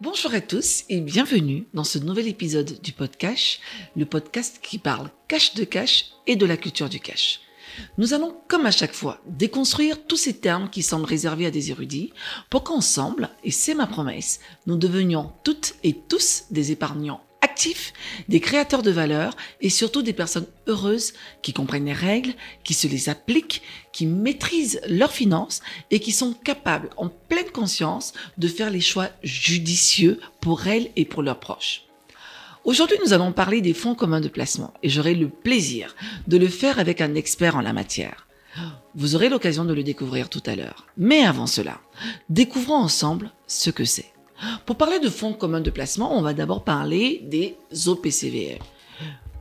Bonjour à tous et bienvenue dans ce nouvel épisode du podcast, le podcast qui parle cash de cash et de la culture du cash. Nous allons, comme à chaque fois, déconstruire tous ces termes qui semblent réservés à des érudits pour qu'ensemble, et c'est ma promesse, nous devenions toutes et tous des épargnants actifs, des créateurs de valeur et surtout des personnes heureuses qui comprennent les règles, qui se les appliquent, qui maîtrisent leurs finances et qui sont capables, en pleine conscience, de faire les choix judicieux pour elles et pour leurs proches. Aujourd'hui, nous allons parler des fonds communs de placement et j'aurai le plaisir de le faire avec un expert en la matière. Vous aurez l'occasion de le découvrir tout à l'heure. Mais avant cela, découvrons ensemble ce que c'est. Pour parler de fonds communs de placement, on va d'abord parler des OPCVM.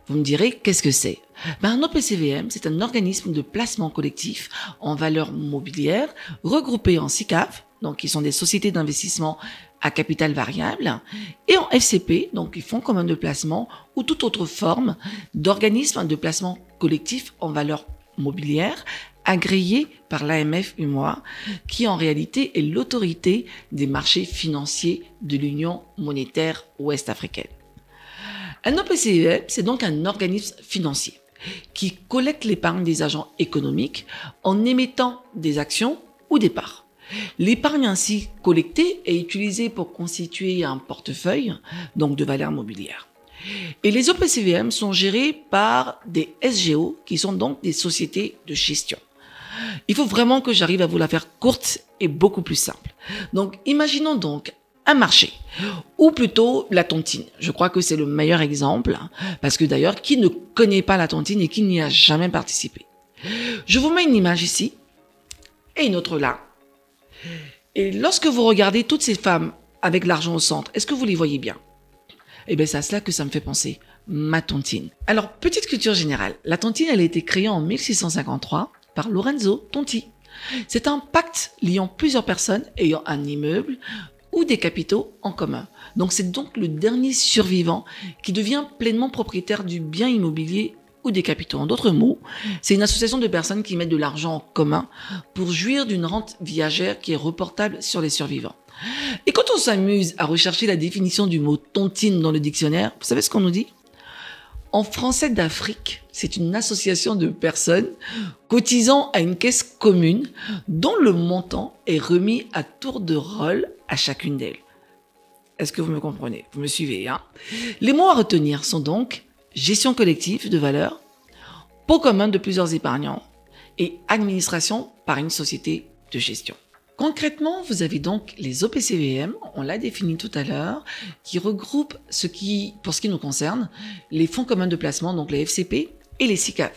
Vous me direz, qu'est-ce que c'est ? Un OPCVM, c'est un organisme de placement collectif en valeur mobilière regroupé en SICAV, donc qui sont des sociétés d'investissement à capital variable, et en FCP, donc les fonds communs de placement ou toute autre forme d'organisme de placement collectif en valeur mobilière agréé par l'AMF-UMOA, qui en réalité est l'autorité des marchés financiers de l'Union monétaire ouest-africaine. Un OPCVM, c'est donc un organisme financier qui collecte l'épargne des agents économiques en émettant des actions ou des parts. L'épargne ainsi collectée est utilisée pour constituer un portefeuille, donc de valeur mobilière. Et les OPCVM sont gérés par des SGO, qui sont donc des sociétés de gestion. Il faut vraiment que j'arrive à vous la faire courte et beaucoup plus simple. Donc, imaginons donc un marché, ou plutôt la tontine. Je crois que c'est le meilleur exemple, parce que d'ailleurs, qui ne connaît pas la tontine et qui n'y a jamais participé? Je vous mets une image ici, et une autre là. Et lorsque vous regardez toutes ces femmes avec l'argent au centre, est-ce que vous les voyez bien? Eh bien, c'est à cela que ça me fait penser, ma tontine. Alors, petite culture générale. La tontine, elle a été créée en 1653 par Lorenzo Tonti. C'est un pacte liant plusieurs personnes ayant un immeuble ou des capitaux en commun. Donc, c'est donc le dernier survivant qui devient pleinement propriétaire du bien immobilier ou des capitaux. En d'autres mots, c'est une association de personnes qui mettent de l'argent en commun pour jouir d'une rente viagère qui est reportable sur les survivants. Et quand on s'amuse à rechercher la définition du mot tontine dans le dictionnaire, vous savez ce qu'on nous dit ? En français d'Afrique, c'est une association de personnes cotisant à une caisse commune dont le montant est remis à tour de rôle à chacune d'elles. Est-ce que vous me comprenez ? Vous me suivez, hein ? Les mots à retenir sont donc gestion collective de valeur, pot commun de plusieurs épargnants et administration par une société de gestion. Concrètement, vous avez donc les OPCVM, on l'a défini tout à l'heure, qui regroupent pour ce qui nous concerne, les fonds communs de placement, donc les FCP et les SICAV.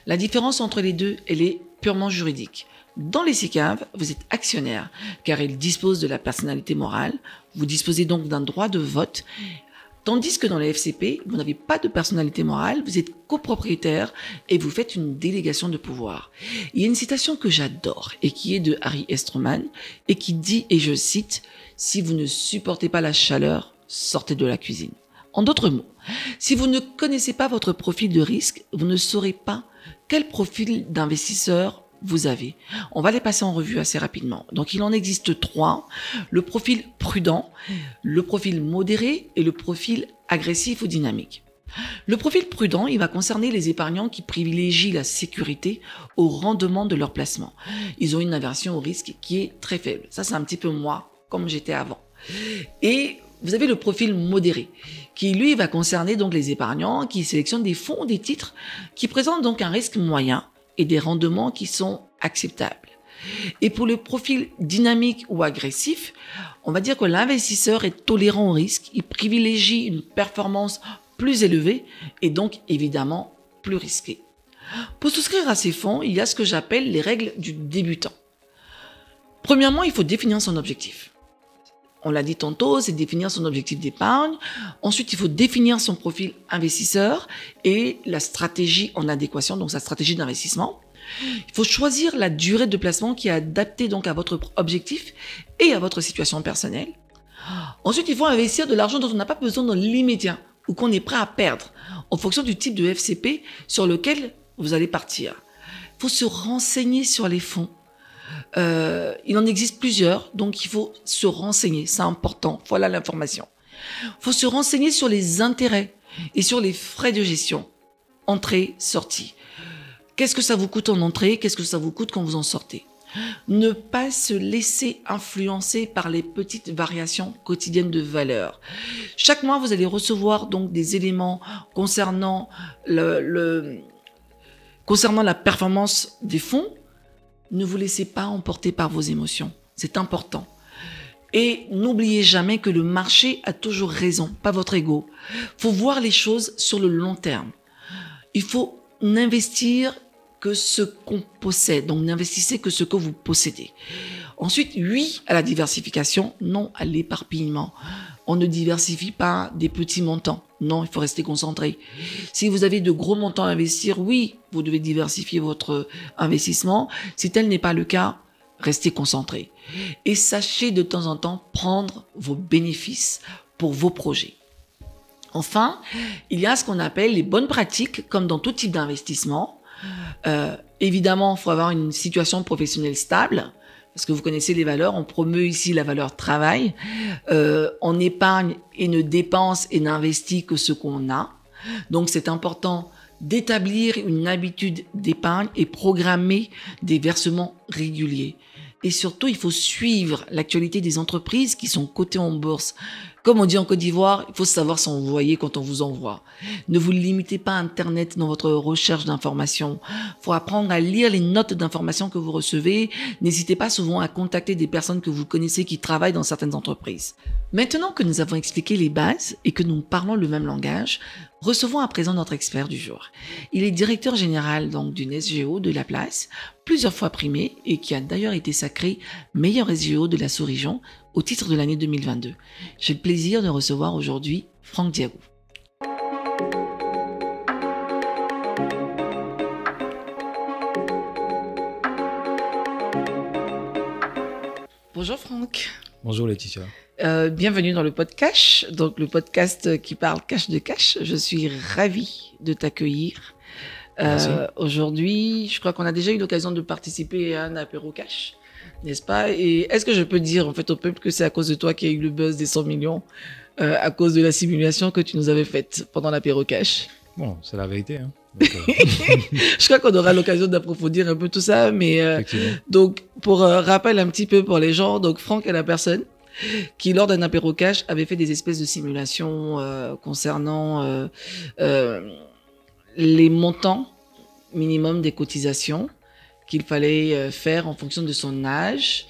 La différence entre les deux, elle est purement juridique. Dans les SICAV, vous êtes actionnaire, car ils disposent de la personnalité morale, vous disposez donc d'un droit de vote, tandis que dans les FCP, vous n'avez pas de personnalité morale, vous êtes copropriétaire et vous faites une délégation de pouvoir. Il y a une citation que j'adore et qui est de Harry Esterman et qui dit, et je cite, « Si vous ne supportez pas la chaleur, sortez de la cuisine ». En d'autres mots, si vous ne connaissez pas votre profil de risque, vous ne saurez pas quel profil d'investisseur vous avez. On va les passer en revue assez rapidement. Donc, il en existe 3. Le profil prudent, le profil modéré et le profil agressif ou dynamique. Le profil prudent, il va concerner les épargnants qui privilégient la sécurité au rendement de leur placement. Ils ont une aversion au risque qui est très faible. Ça, c'est un petit peu moi, comme j'étais avant. Et vous avez le profil modéré, qui lui va concerner donc les épargnants qui sélectionnent des fonds ou des titres qui présentent donc un risque moyen et des rendements qui sont acceptables. Et pour le profil dynamique ou agressif, on va dire que l'investisseur est tolérant au risque, il privilégie une performance plus élevée et donc évidemment plus risquée. Pour souscrire à ces fonds, il y a ce que j'appelle les règles du débutant. Premièrement, il faut définir son objectif. On l'a dit tantôt, c'est définir son objectif d'épargne. Ensuite, il faut définir son profil investisseur et la stratégie en adéquation, donc sa stratégie d'investissement. Il faut choisir la durée de placement qui est adaptée donc à votre objectif et à votre situation personnelle. Ensuite, il faut investir de l'argent dont on n'a pas besoin dans l'immédiat ou qu'on est prêt à perdre en fonction du type de FCP sur lequel vous allez partir. Il faut se renseigner sur les fonds. Il en existe plusieurs, donc il faut se renseigner. C'est important. Voilà l'information. Il faut se renseigner sur les intérêts et sur les frais de gestion. Entrée, sortie. Qu'est-ce que ça vous coûte en entrée? Qu'est-ce que ça vous coûte quand vous en sortez? Ne pas se laisser influencer par les petites variations quotidiennes de valeur. Chaque mois, vous allez recevoir donc des éléments concernant concernant la performance des fonds. Ne vous laissez pas emporter par vos émotions. C'est important. Et n'oubliez jamais que le marché a toujours raison, pas votre ego. Faut voir les choses sur le long terme. Il faut n'investir que ce qu'on possède. Donc, n'investissez que ce que vous possédez. Ensuite, oui à la diversification, non à l'éparpillement. On ne diversifie pas des petits montants. Non, il faut rester concentré. Si vous avez de gros montants à investir, oui, vous devez diversifier votre investissement. Si tel n'est pas le cas, restez concentré. Et sachez de temps en temps prendre vos bénéfices pour vos projets. Enfin, il y a ce qu'on appelle les bonnes pratiques, comme dans tout type d'investissement. Évidemment, il faut avoir une situation professionnelle stable, parce que vous connaissez les valeurs. On promeut ici la valeur travail. On épargne et ne dépense et n'investit que ce qu'on a. Donc, c'est important d'établir une habitude d'épargne et programmer des versements réguliers. Et surtout, il faut suivre l'actualité des entreprises qui sont cotées en bourse. Comme on dit en Côte d'Ivoire, il faut savoir s'envoyer quand on vous envoie. Ne vous limitez pas à Internet dans votre recherche d'informations. Il faut apprendre à lire les notes d'informations que vous recevez. N'hésitez pas souvent à contacter des personnes que vous connaissez qui travaillent dans certaines entreprises. Maintenant que nous avons expliqué les bases et que nous parlons le même langage, recevons à présent notre expert du jour. Il est directeur général donc d'une SGO de la place, plusieurs fois primé et qui a d'ailleurs été sacré meilleur SGO de la sous-région au titre de l'année 2022. J'ai le plaisir de recevoir aujourd'hui Franck Diago. Bonjour Franck. Bonjour Laetitia. Bienvenue dans le podcast, donc le podcast qui parle cash de cash. Je suis ravie de t'accueillir. Aujourd'hui, je crois qu'on a déjà eu l'occasion de participer à un apéro cash, n'est-ce pas? Et est-ce que je peux dire en fait au peuple que c'est à cause de toi qu'il y a eu le buzz des 100 millions à cause de la simulation que tu nous avais faite pendant l'apéro cash? Bon, c'est la vérité. Hein. Donc, je crois qu'on aura l'occasion d'approfondir un peu tout ça, mais donc pour rappel un petit peu pour les gens, donc Franck est la personne qui, lors d'un apéro cash, avait fait des espèces de simulations concernant les montants minimum des cotisations qu'il fallait faire en fonction de son âge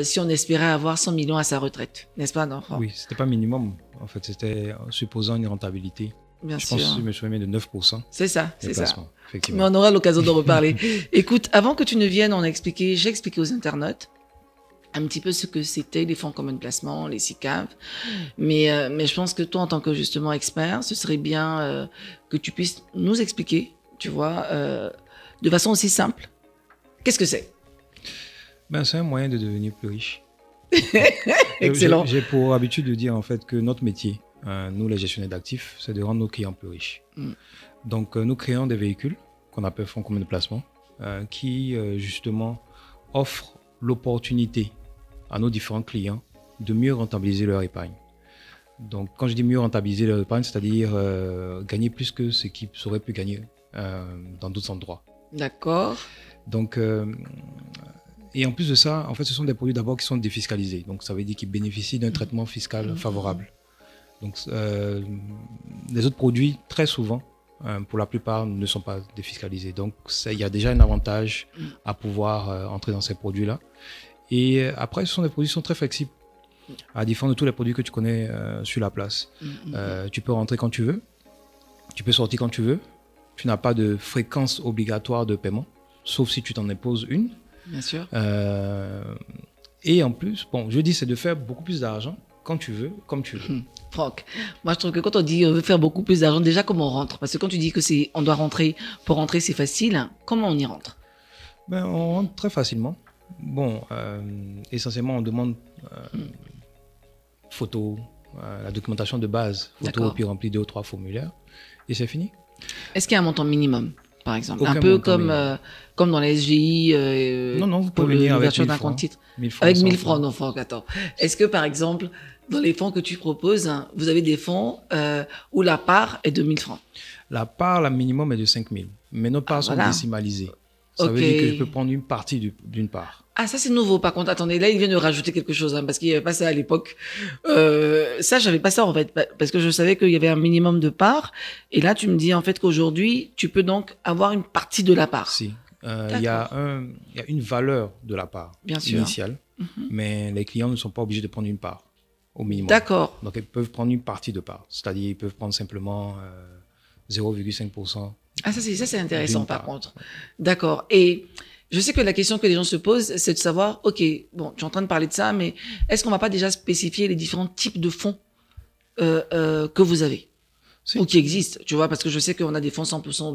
si on espérait avoir 100 millions à sa retraite. N'est-ce pas, non, Franck? Oui, c'était pas minimum. En fait, c'était supposant une rentabilité. Bien je sûr. pense que je me souviens de 9%. C'est ça, c'est ça. Effectivement. Mais on aura l'occasion de reparler. Écoute, avant que tu ne viennes, j'ai expliqué aux internautes un petit peu ce que c'était les fonds communs de placement, les SICAV. Mais je pense que toi, en tant que justement expert, ce serait bien que tu puisses nous expliquer, tu vois, de façon aussi simple. Qu'est-ce que c'est? C'est un moyen de devenir plus riche. Excellent. J'ai pour habitude de dire en fait que notre métier, nous les gestionnaires d'actifs, c'est de rendre nos clients plus riches. Donc nous créons des véhicules qu'on appelle fonds communs de placement qui justement offrent l'opportunité à nos différents clients de mieux rentabiliser leur épargne. Donc quand je dis mieux rentabiliser leur épargne, c'est-à-dire gagner plus que ce qu'ils auraient pu gagner dans d'autres endroits. D'accord. Donc et en plus de ça, en fait, ce sont des produits d'abord qui sont défiscalisés. Donc ça veut dire qu'ils bénéficient d'un traitement fiscal favorable. Donc les autres produits, très souvent, pour la plupart, ne sont pas défiscalisés. Donc il y a déjà un avantage à pouvoir entrer dans ces produits-là. Et après, ce sont des produits qui sont très flexibles, à différence de tous les produits que tu connais sur la place. Tu peux rentrer quand tu veux, tu peux sortir quand tu veux, tu n'as pas de fréquence obligatoire de paiement, sauf si tu t'en imposes une. Bien sûr. Et en plus, je dis, c'est de faire beaucoup plus d'argent quand tu veux, comme tu veux. Franck, moi je trouve que quand on dit on veut faire beaucoup plus d'argent, déjà comment on rentre? Parce que quand tu dis que on doit rentrer, pour rentrer c'est facile, comment on y rentre? On rentre très facilement. Essentiellement on demande photo, la documentation de base, photo, puis remplir 2 ou 3 formulaires, et c'est fini. Est-ce qu'il y a un montant minimum? par exemple. Aucun Un peu montant minimum. comme dans la SGI Non, vous pour pouvez venir avec l'ouverture 1000 d'un francs. compte titre. 1000 francs, Avec 100 1000 francs. francs, non, Franck, attends. Est-ce que, par exemple, dans les fonds que tu proposes, hein, vous avez des fonds où la part est de 1000 francs? La part, la minimum est de 5000. Mais nos parts sont voilà. décimalisées. Ça Ok. veut dire que je peux prendre une partie d'une part. Ah, ça, c'est nouveau. Par contre, attendez, là, il vient de rajouter quelque chose, hein, parce qu'il n'y avait pas ça à l'époque. Ça, j'avais pas ça, en fait, parce que je savais qu'il y avait un minimum de parts. Et là, tu me dis, en fait, qu'aujourd'hui, tu peux donc avoir une partie de la part. Si. Il y a une valeur de la part Bien sûr. initiale, mais les clients ne sont pas obligés de prendre une part au minimum. D'accord. Donc, ils peuvent prendre une partie de part. C'est-à-dire, ils peuvent prendre simplement 0,5%. Ah, ça, c'est intéressant, d'une par part. contre. D'accord. Et je sais que la question que les gens se posent, c'est de savoir, OK, bon, tu es en train de parler de ça, mais est-ce qu'on va pas déjà spécifier les différents types de fonds que vous avez? Si. Ou qui existent, tu vois, parce que je sais qu'on a des fonds 100%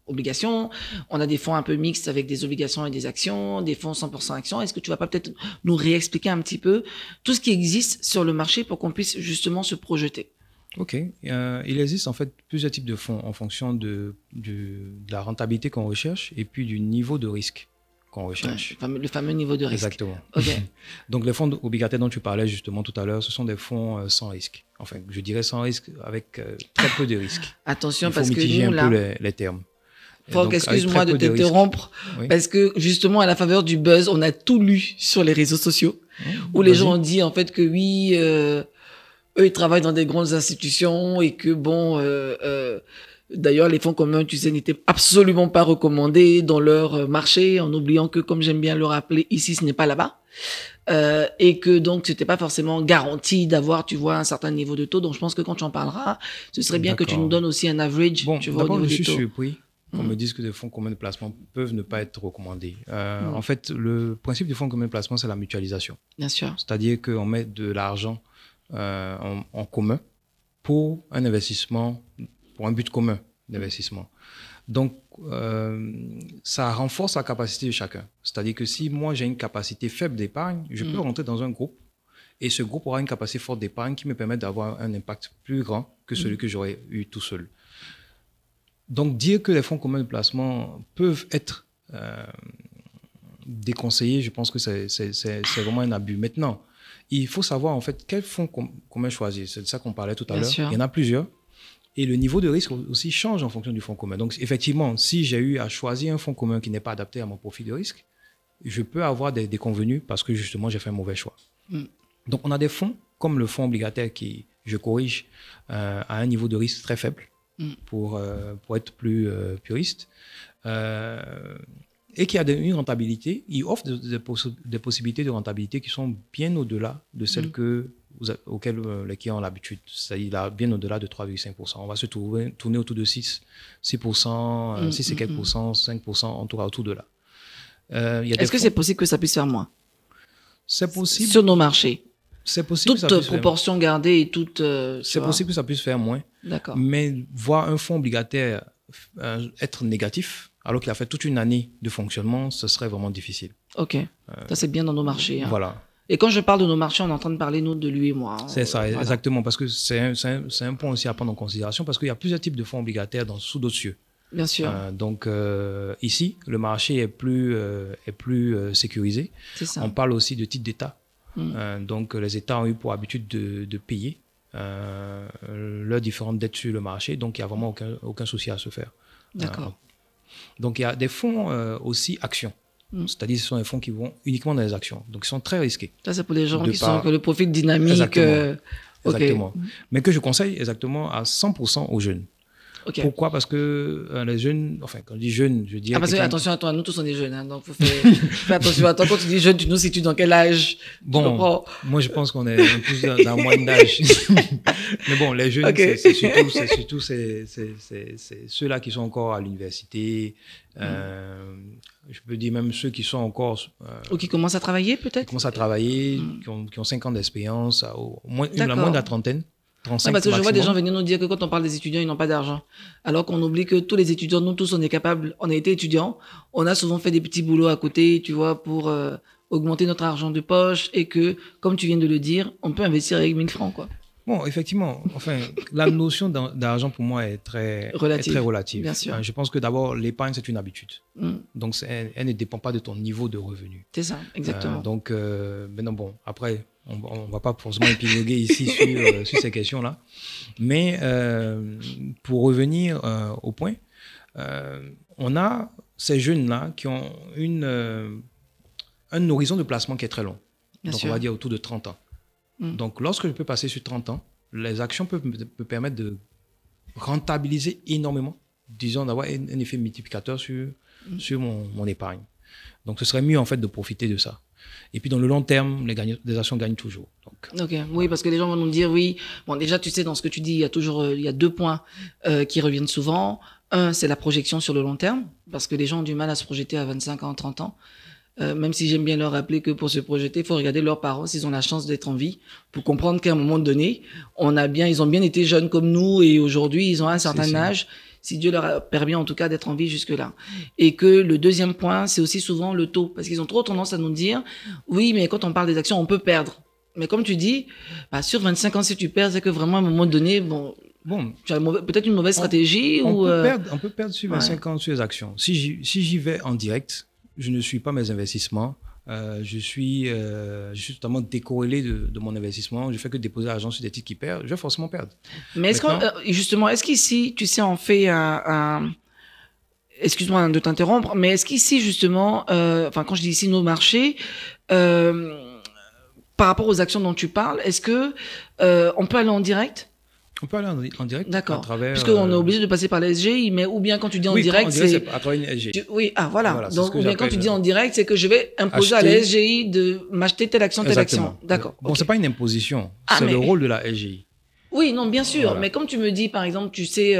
obligations, on a des fonds un peu mixtes avec des obligations et des actions, des fonds 100% actions. Est-ce que tu vas pas peut-être nous réexpliquer un petit peu tout ce qui existe sur le marché pour qu'on puisse justement se projeter? OK. Il existe en fait plusieurs types de fonds en fonction de la rentabilité qu'on recherche et puis du niveau de risque qu'on recherche. Le fameux niveau de risque. Exactement. OK. Donc, les fonds obligataires dont tu parlais justement tout à l'heure, ce sont des fonds sans risque. Enfin, je dirais sans risque avec très peu de risques. Attention, Il faut parce que mitiger nous, un peu là, les termes. Et Franck, donc, avec excuse-moi très de peu risques. t'interrompre, Oui. parce que justement, à la faveur du buzz, on a tout lu sur les réseaux sociaux, où les Vas-y. gens ont dit en fait que oui, eux, ils travaillent dans des grandes institutions et que bon, d'ailleurs, les fonds communs, tu sais, n'étaient absolument pas recommandés dans leur marché, en oubliant que, comme j'aime bien le rappeler, ici, ce n'est pas là-bas. Et que donc, c'était pas forcément garanti d'avoir, tu vois, un certain niveau de taux. Donc, je pense que quand tu en parleras, ce serait bien que tu D'accord. nous donnes aussi un average, Bon, tu vois, au d'abord, niveau je des suis taux. surpris qu'on me dise que des fonds communs de placement peuvent ne pas être recommandés. En fait, le principe du fonds commun de placement, c'est la mutualisation. Bien sûr. C'est-à-dire qu'on met de l'argent en commun pour un investissement, pour un but commun d'investissement. Donc, ça renforce la capacité de chacun. C'est-à-dire que si moi, j'ai une capacité faible d'épargne, je peux rentrer dans un groupe et ce groupe aura une capacité forte d'épargne qui me permet d'avoir un impact plus grand que celui que j'aurais eu tout seul. Donc, dire que les fonds communs de placement peuvent être déconseillés, je pense que c'est vraiment un abus. Maintenant, il faut savoir en fait quel fonds commun choisir. C'est de ça qu'on parlait tout à Bien l'heure. sûr. Il y en a plusieurs. Et le niveau de risque aussi change en fonction du fonds commun. Donc, effectivement, si j'ai eu à choisir un fonds commun qui n'est pas adapté à mon profil de risque, je peux avoir des déconvenus parce que justement, j'ai fait un mauvais choix. Donc, on a des fonds comme le fonds obligataire qui, je corrige, à un niveau de risque très faible pour être plus puriste. Et qui a une rentabilité, il offre des possibilités de rentabilité qui sont bien au-delà de celles auxquelles les clients ont l'habitude. C'est-à-dire bien au-delà de 3,5%. On va se tourner autour de 6%, 6 et quelques pourcents, 5%, en tout cas autour de là. Est-ce que c'est possible que ça puisse faire moins C'est possible. sur nos marchés? C'est possible. Toute proportion gardée et toute... c'est possible que ça puisse faire moins. D'accord. Mais voir un fonds obligataire être négatif, alors qu'il a fait toute une année de fonctionnement, ce serait vraiment difficile. Ok. Ça, c'est bien dans nos marchés. Hein. Voilà. Et quand je parle de nos marchés, on est en train de parler, nous, de lui et moi. Hein. C'est ça, Voilà. exactement. Parce que c'est un point aussi à prendre en considération, parce qu'il y a plusieurs types de fonds obligataires sous d'autres cieux. Bien sûr. Donc, ici, le marché est plus sécurisé. C'est ça. On parle aussi de titres d'État. Donc, les États ont eu pour habitude de payer leurs différentes dettes sur le marché. Donc, il n'y a vraiment aucun souci à se faire. D'accord. Donc, il y a des fonds aussi actions. C'est-à-dire ce sont des fonds qui vont uniquement dans les actions. Donc, ils sont très risqués. Ça, c'est pour les gens De qui par- sont que le profil dynamique. Exactement. Ok. Exactement. Mais que je conseille exactement à 100% aux jeunes. Ok. Pourquoi? Parce que les jeunes, enfin, quand je dis jeunes, je dis... Ah, parce que attention à toi, nous tous on est jeunes, hein, donc fais attention à toi. Quand tu dis jeune, tu nous situes dans quel âge? Bon, Tu comprends? moi je pense qu'on est un peu dans la moyenne d'âge. Mais bon, les jeunes, Ok. c'est surtout ceux-là qui sont encore à l'université. Je peux dire même ceux qui sont encore... Ou qui commencent à travailler qui peut-être? commencent à travailler, qui ont 5 ans d'expérience, au moins la D'accord. moins de la trentaine. 35 Ouais, parce que je vois des maximum. gens venir nous dire que quand on parle des étudiants, ils n'ont pas d'argent. Alors qu'on oublie que tous les étudiants, nous tous, on est capables, on a été étudiants, on a souvent fait des petits boulots à côté, tu vois, pour augmenter notre argent de poche et que, comme tu viens de le dire, on peut investir avec 1000 francs, quoi. Bon, effectivement, enfin, la notion d'argent pour moi est très relative. Bien sûr. Je pense que d'abord, l'épargne, c'est une habitude. Mm. Donc, elle ne dépend pas de ton niveau de revenu. C'est ça, exactement. Donc, maintenant, bon, après, on ne va pas forcément épiloguer ici sur ces questions-là. Mais pour revenir au point, on a ces jeunes-là qui ont un horizon de placement qui est très long. Bien donc, sûr. on va dire autour de 30 ans. Donc, lorsque je peux passer sur 30 ans, les actions peuvent me permettre de rentabiliser énormément, disons d'avoir un effet multiplicateur sur mon épargne. Donc, ce serait mieux en fait de profiter de ça. Et puis, dans le long terme, les actions gagnent toujours. Donc. Ok, oui, parce que les gens vont nous dire, oui, bon, déjà, tu sais, dans ce que tu dis, il y a 2 points qui reviennent souvent. Un, c'est la projection sur le long terme, parce que les gens ont du mal à se projeter à 25 ans, 30 ans. Même si j'aime bien leur rappeler que pour se projeter, il faut regarder leurs parents s'ils ont la chance d'être en vie pour comprendre qu'à un moment donné, ils ont bien été jeunes comme nous et aujourd'hui, ils ont un certain âge, si Dieu leur a permis en tout cas d'être en vie jusque-là. Et que le deuxième point, c'est aussi souvent le taux, parce qu'ils ont trop tendance à nous dire, oui, mais quand on parle des actions, on peut perdre. Mais comme tu dis, sur 25 ans, si tu perds, c'est que vraiment à un moment donné, bon, tu as peut-être une mauvaise stratégie on peut perdre sur 25 ans sur les actions. Si j'y vais en direct, je ne suis pas mes investissements. Je suis totalement décorrélé de mon investissement. Je fais que déposer l'argent sur des titres qui perdent. Je vais forcément perdre. Mais est-ce qu'ici, tu sais, on fait excuse-moi de t'interrompre, mais est-ce qu'ici, justement, quand je dis ici nos marchés, par rapport aux actions dont tu parles, est-ce que on peut aller en direct? On peut aller en direct. D'accord. À travers. Puisqu'on est obligé de passer par la SGI, mais ou bien quand tu dis en direct, c'est à travers une SGI. Voilà. Donc, ou bien quand tu dis en direct, c'est que je vais imposer à la SGI de m'acheter telle action, telle action. D'accord. Bon, c'est pas une imposition. C'est le rôle de la SGI. Oui, non, bien sûr. Mais comme tu me dis, par exemple, tu sais,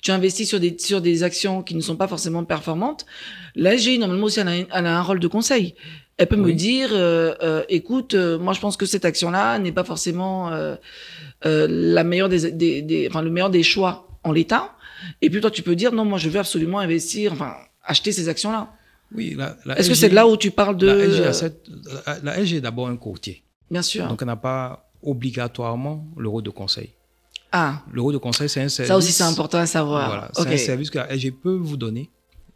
tu investis sur des actions qui ne sont pas forcément performantes, la SGI, normalement aussi, elle a un rôle de conseil. Elle peut me dire, écoute, moi, je pense que cette action-là n'est pas forcément la meilleure le meilleur des choix en l'état. Et puis toi, tu peux dire, non, moi, je veux absolument acheter ces actions-là. Oui. Est-ce que c'est là où tu parles de... La SGI est d'abord un courtier. Bien sûr. Donc, elle n'a pas obligatoirement le rôle de conseil. Ah. Le rôle de conseil, c'est un service... Ça aussi, c'est important à savoir. Voilà. C'est un service que la SGI peut vous donner,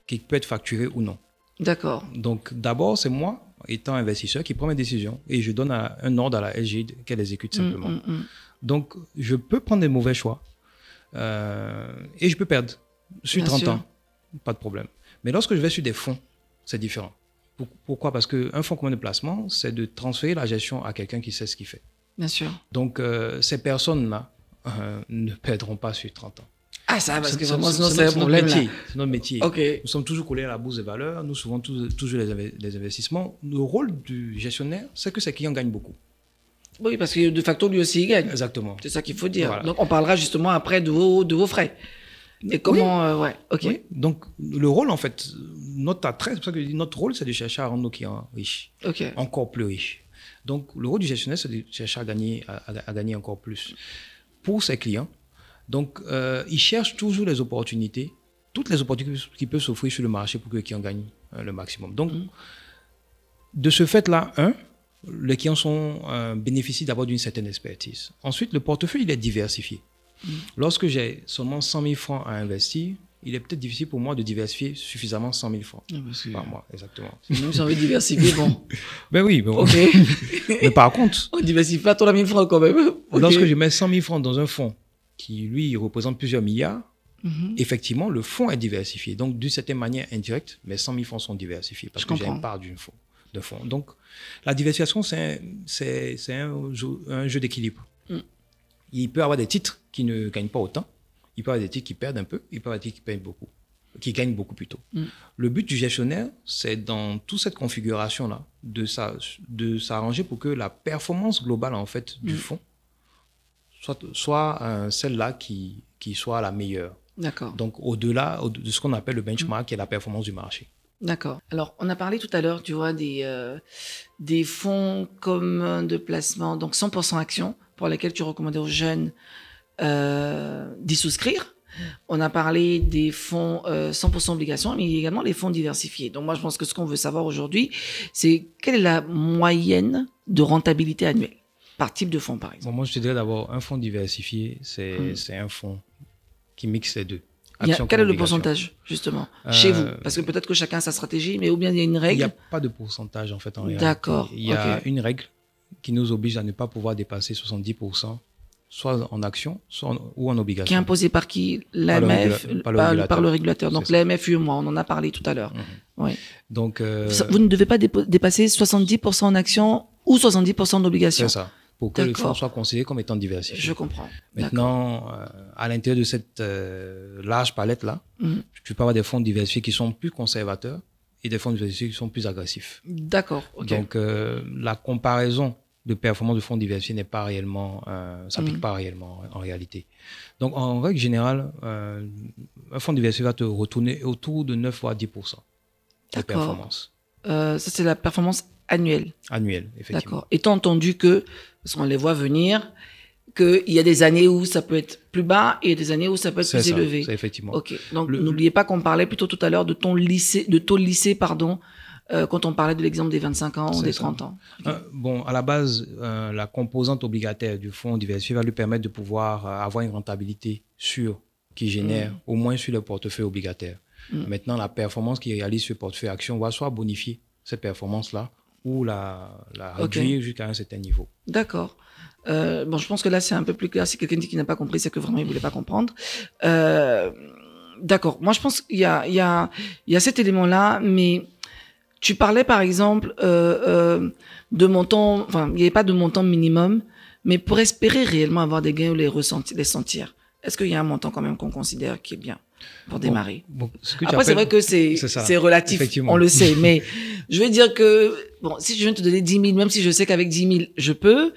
qui peut être facturé ou non. D'accord. Donc, d'abord, c'est moi, étant investisseur, qui prend mes décisions et je donne un ordre à la SGI qu'elle exécute simplement. Donc, je peux prendre des mauvais choix et je peux perdre sur 30 ans, pas de problème. Mais lorsque je vais sur des fonds, c'est différent. Pourquoi? Parce qu'un fonds commun de placement, c'est de transférer la gestion à quelqu'un qui sait ce qu'il fait. Bien sûr. Donc, ces personnes-là ne perdront pas sur 30 ans. Ah, ça, parce que vraiment, sinon, c'est un problème. C'est notre métier. Okay. Nous sommes toujours collés à la bourse des valeurs, nous suivons toujours les investissements. Le rôle du gestionnaire, c'est que ses clients gagnent beaucoup. Oui, parce que de facto, lui aussi, il gagne. Exactement. C'est ça qu'il faut dire. Voilà. Donc, on parlera justement après de vos frais. Et comment... ok. Oui. Donc, le rôle, en fait, notre attrait, c'est pour ça que je dis, notre rôle, c'est de chercher à rendre nos clients riches. Okay. Encore plus riches. Donc, le rôle du gestionnaire, c'est de chercher à gagner encore plus pour ses clients. Donc, il cherche toujours les opportunités, toutes les opportunités qui peuvent s'offrir sur le marché pour que les clients gagnent le maximum. Donc, de ce fait-là, les clients bénéficient d'abord d'une certaine expertise. Ensuite, le portefeuille, il est diversifié. Lorsque j'ai seulement 100 000 francs à investir, il est peut-être difficile pour moi de diversifier suffisamment 100 000 francs par mois. Exactement. Même si on veut diversifier, bon. Ben oui, bon. Ok. Mais par contre... On diversifie pas ton 1000 francs quand même. Okay. Lorsque je mets 100 000 francs dans un fonds qui, lui, représente plusieurs milliards, effectivement, le fonds est diversifié. Donc, d'une certaine manière indirecte, mes 100 000 francs sont diversifiés parce que j'ai une part de fonds. Donc, la diversification, c'est un jeu d'équilibre. Il peut y avoir des titres qui ne gagnent pas autant. Il peut y avoir des titres qui perdent un peu. Il peut y avoir des titres qui gagnent beaucoup plutôt. Le but du gestionnaire, c'est dans toute cette configuration-là, de s'arranger pour que la performance globale, en fait, du fonds soit celle-là qui soit la meilleure. D'accord. Donc, au-delà de ce qu'on appelle le benchmark, qui est la performance du marché. D'accord. Alors, on a parlé tout à l'heure, tu vois, des fonds communs de placement, donc 100% actions, pour lesquels tu recommandais aux jeunes d'y souscrire. On a parlé des fonds 100% obligations, mais il y a également les fonds diversifiés. Donc, moi, je pense que ce qu'on veut savoir aujourd'hui, c'est quelle est la moyenne de rentabilité annuelle. par type de fonds, par exemple? Bon, moi, je te dirais d'abord, un fonds diversifié, c'est un fonds qui mixe les deux. Quel est le pourcentage, justement, chez vous? Parce que peut-être que chacun a sa stratégie, mais ou bien il y a une règle? Il n'y a pas de pourcentage, en fait, en réalité. D'accord. Il y a une règle qui nous oblige à ne pas pouvoir dépasser 70%, soit en actions, ou en obligations. Qui est imposé par qui? L'AMF? Par le régulateur. Donc l'AMF, moi, on en a parlé tout à l'heure. Oui. Donc, vous ne devez pas dépasser 70% en actions ou 70% en obligations. C'est ça. Pour que le fonds soit considéré comme étant diversifié. Je comprends. Maintenant, à l'intérieur de cette large palette-là, tu peux avoir des fonds diversifiés qui sont plus conservateurs et des fonds diversifiés qui sont plus agressifs. D'accord. Okay. Donc, la comparaison de performance de fonds diversifiés n'est pas réellement, s'applique pas réellement en réalité. Donc, en règle générale, un fonds diversifié va te retourner autour de 9 à 10% de performance. Ça, c'est la performance annuelle. Annuelle, effectivement. D'accord. Étant entendu que, parce qu'on les voit venir, qu'il y a des années où ça peut être plus bas et des années où ça peut être plus élevé. C'est effectivement. Ok. Donc, n'oubliez pas qu'on parlait plutôt tout à l'heure de taux lycée, quand on parlait de l'exemple des 25 ans ou des 30 ans. Okay. Bon, à la base, la composante obligataire du fonds diversifié va lui permettre de pouvoir avoir une rentabilité sûre qui génère au moins sur le portefeuille obligataire. Maintenant, la performance qu'il réalise sur le portefeuille action va soit bonifier cette performance-là ou la réduire jusqu'à un certain niveau. D'accord. Bon, je pense que là, c'est un peu plus clair. Si quelqu'un dit qu'il n'a pas compris, c'est que vraiment, il voulait pas comprendre. D'accord. Moi, je pense qu'il y a cet élément-là, mais tu parlais, par exemple, de montant, enfin, il n'y avait pas de montant minimum, mais pour espérer réellement avoir des gains ou les sentir, est-ce qu'il y a un montant quand même qu'on considère qui est bien pour démarrer? Après, c'est vrai que c'est relatif, on le sait, mais je veux dire que, bon, si je viens te donner 10 000, même si je sais qu'avec 10 000, je peux,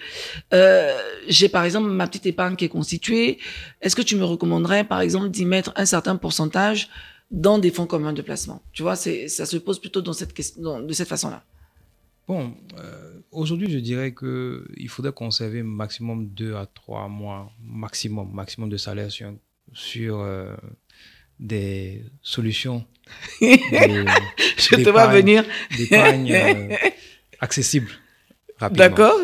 j'ai par exemple ma petite épargne qui est constituée, est-ce que tu me recommanderais, par exemple, d'y mettre un certain pourcentage dans des fonds communs de placement? Tu vois, ça se pose plutôt de cette façon-là. Bon, aujourd'hui, je dirais que il faudrait conserver maximum 2 à 3 mois, maximum de salaire sur des solutions je te vois venir d'épargne accessibles rapidement. D'accord.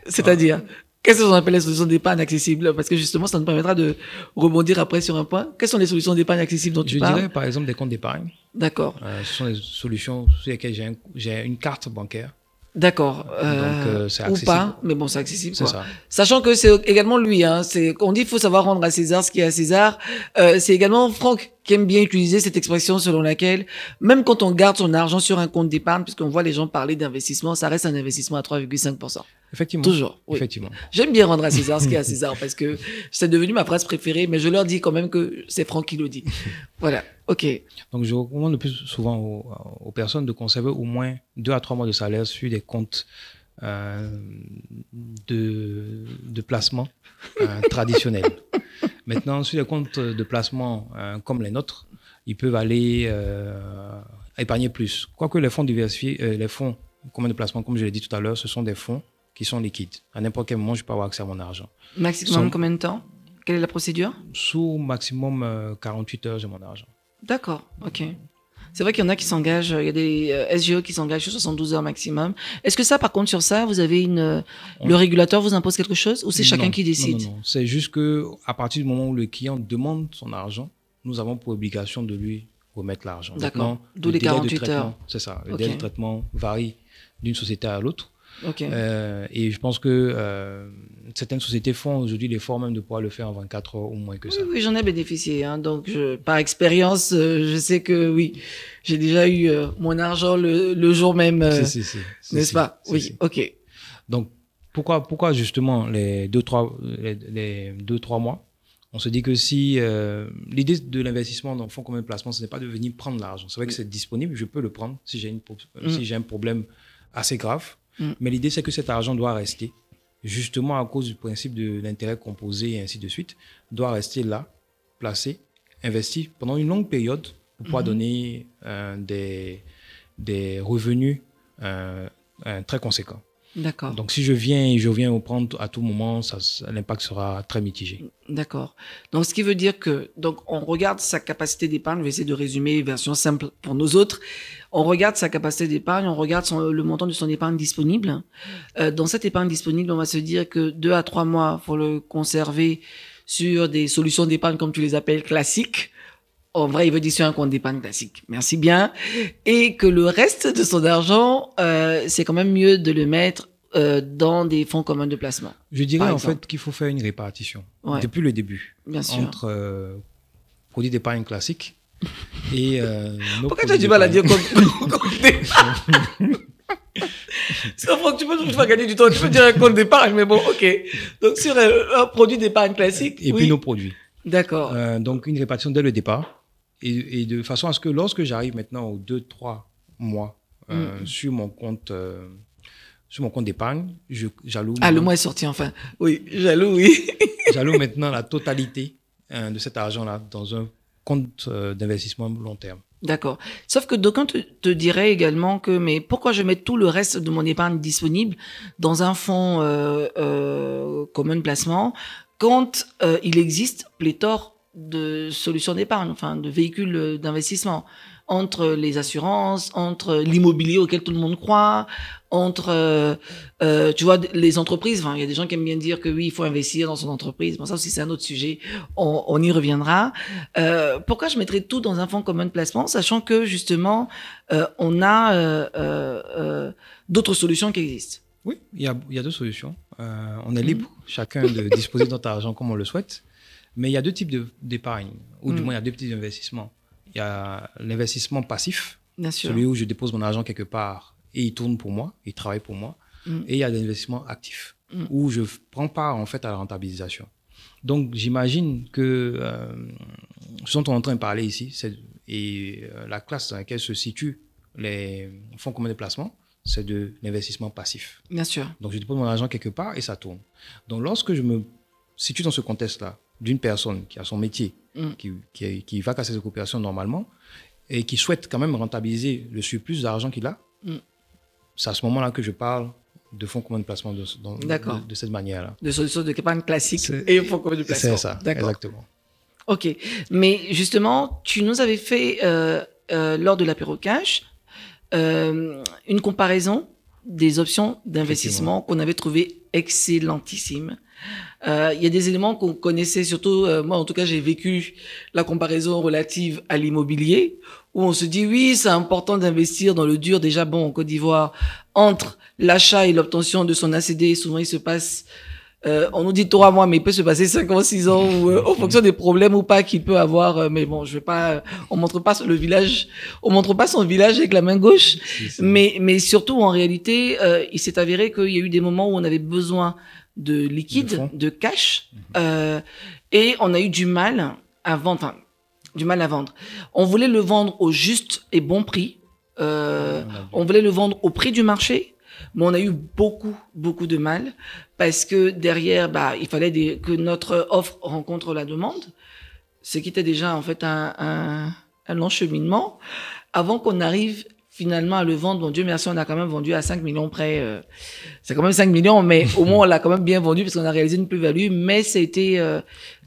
C'est-à-dire, qu'est-ce qu'on appelle les solutions d'épargne accessibles? Parce que justement, ça nous permettra de rebondir après sur un point. Quelles sont les solutions d'épargne accessibles dont tu parles? Je dirais par exemple des comptes d'épargne. D'accord. Ce sont des solutions sur lesquelles j'ai une carte bancaire. D'accord. Donc, c'est accessible. Ou pas, mais bon, c'est accessible. C'est ça. Sachant que c'est également lui, hein. On dit qu'il faut savoir rendre à César ce qui est à César. C'est également Franck qui aime bien utiliser cette expression selon laquelle, même quand on garde son argent sur un compte d'épargne, puisqu'on voit les gens parler d'investissement, ça reste un investissement à 3,5%. Effectivement. Toujours. Oui. Effectivement. J'aime bien rendre à César ce qui est à César parce que c'est devenu ma phrase préférée, mais je leur dis quand même que c'est Franck qui le dit. Voilà. OK. Donc, je recommande le plus souvent aux personnes de conserver au moins 2 à 3 mois de salaire sur des comptes de placement traditionnels. Maintenant, sur les comptes de placement comme les nôtres, ils peuvent aller épargner plus. Quoique les fonds diversifiés, les fonds communs de placement, comme je l'ai dit tout à l'heure, ce sont des fonds qui sont liquides. À n'importe quel moment, je peux avoir accès à mon argent. Maximum combien de temps? Quelle est la procédure? Sous maximum 48 heures, j'ai mon argent. D'accord, ok. C'est vrai qu'il y en a qui s'engagent, il y a des SGE qui s'engagent sur 72 heures maximum. Est-ce que ça, par contre, sur ça, vous avez le régulateur vous impose quelque chose ou c'est chacun qui décide? Non. C'est juste que à partir du moment où le client demande son argent, nous avons pour obligation de lui remettre l'argent. D'accord. D'où les 48 heures. C'est ça. Le délai de traitement varie d'une société à l'autre. Okay. Et je pense que certaines sociétés font aujourd'hui l'effort même de pouvoir le faire en 24 heures ou moins que ça. Oui, j'en ai bénéficié. Hein, donc, par expérience, je sais que oui, j'ai déjà eu mon argent le jour même, n'est-ce pas? Oui, ok. Donc, pourquoi justement les 2-3 mois? On se dit que si l'idée de l'investissement dans le fonds commun de placement, ce n'est pas de venir prendre l'argent. C'est vrai que c'est disponible, je peux le prendre si j'ai un problème assez grave. Mais l'idée, c'est que cet argent doit rester, justement à cause du principe de l'intérêt composé et ainsi de suite, doit rester là, placé, investi pendant une longue période pour pouvoir donner des revenus très conséquents. D'accord. Donc, si je viens au prendre à tout moment, l'impact sera très mitigé. D'accord. Donc, ce qui veut dire que, donc, on regarde sa capacité d'épargne. Je vais essayer de résumer version simple pour nos autres. On regarde sa capacité d'épargne, on regarde le montant de son épargne disponible. Dans cette épargne disponible, on va se dire que 2 à 3 mois, faut le conserver sur des solutions d'épargne, comme tu les appelles, classiques. En vrai, il veut dire sur un compte d'épargne classique. Merci bien. Et que le reste de son argent, c'est quand même mieux de le mettre dans des fonds communs de placement. Je dirais en fait qu'il faut faire une répartition depuis le début entre produits d'épargne classiques et pourquoi tu as du mal à dire compte d'épargne? Tu peux pas gagner du temps. Tu peux dire un compte d'épargne, mais bon, ok. Donc sur un produit d'épargne classique. Et puis nos produits. D'accord. Donc une répartition dès le départ. Et de façon à ce que lorsque j'arrive maintenant aux 2-3 mois sur mon compte d'épargne, j'alloue... Ah, le mois est sorti enfin. Oui, j'alloue, oui. J'alloue maintenant la totalité de cet argent-là dans un compte d'investissement long terme. D'accord. Sauf que d'aucuns te diraient également que, mais pourquoi je mets tout le reste de mon épargne disponible dans un fonds commun de placement quand il existe pléthore de solutions d'épargne, enfin de véhicules d'investissement, entre les assurances, entre l'immobilier auquel tout le monde croit, entre tu vois, les entreprises. Enfin, il y a des gens qui aiment bien dire que oui, il faut investir dans son entreprise. Bon, ça aussi c'est un autre sujet, on y reviendra. Pourquoi je mettrais tout dans un fonds commun de placement, sachant que justement on a d'autres solutions qui existent? Oui, il y a deux solutions. On est libre chacun de disposer de notre argent comme on le souhaite. Mais il y a deux types d'épargne, ou du moins il y a deux types d'investissements. Il y a l'investissement passif, celui où je dépose mon argent quelque part et il tourne pour moi, il travaille pour moi. Et il y a l'investissement actif, où je prends part en fait à la rentabilisation. Donc j'imagine que ce dont on est en train de parler ici, la classe dans laquelle se situent les fonds communs de placement, c'est de l'investissement passif. Bien sûr. Donc je dépose mon argent quelque part et ça tourne. Donc lorsque je me situe dans ce contexte-là, d'une personne qui a son métier, qui va qu'à ses occupations normalement, et qui souhaite quand même rentabiliser le surplus d'argent qu'il a, c'est à ce moment-là que je parle de fonds communs de placement de cette manière-là. De solutions d'épargne classique et fonds communs de placement. C'est ça, exactement. Ok, mais justement, tu nous avais fait, lors de l'apéro cash, une comparaison des options d'investissement qu'on avait trouvées excellentissimes. Il y a des éléments qu'on connaissait, surtout moi en tout cas j'ai vécu la comparaison relative à l'immobilier où on se dit oui c'est important d'investir dans le dur. Déjà bon, en Côte d'Ivoire, entre l'achat et l'obtention de son ACD, souvent il se passe on nous dit 3 mois mais il peut se passer 5 ans, 6 ans ou en fonction des problèmes ou pas qu'il peut avoir, mais bon je vais pas, on montre pas son village avec la main gauche. Mais surtout en réalité il s'est avéré qu'il y a eu des moments où on avait besoin de liquide, de cash, et on a eu du mal à vendre. On voulait le vendre au juste et bon prix. On voulait le vendre au prix du marché, mais on a eu beaucoup de mal parce que derrière, il fallait que notre offre rencontre la demande, ce qui était déjà en fait un long cheminement avant qu'on arrive finalement à le vendre. Bon, Dieu merci, on a quand même vendu à 5 millions près. C'est quand même 5 millions, mais au moins on l'a quand même bien vendu parce qu'on a réalisé une plus-value, mais c'était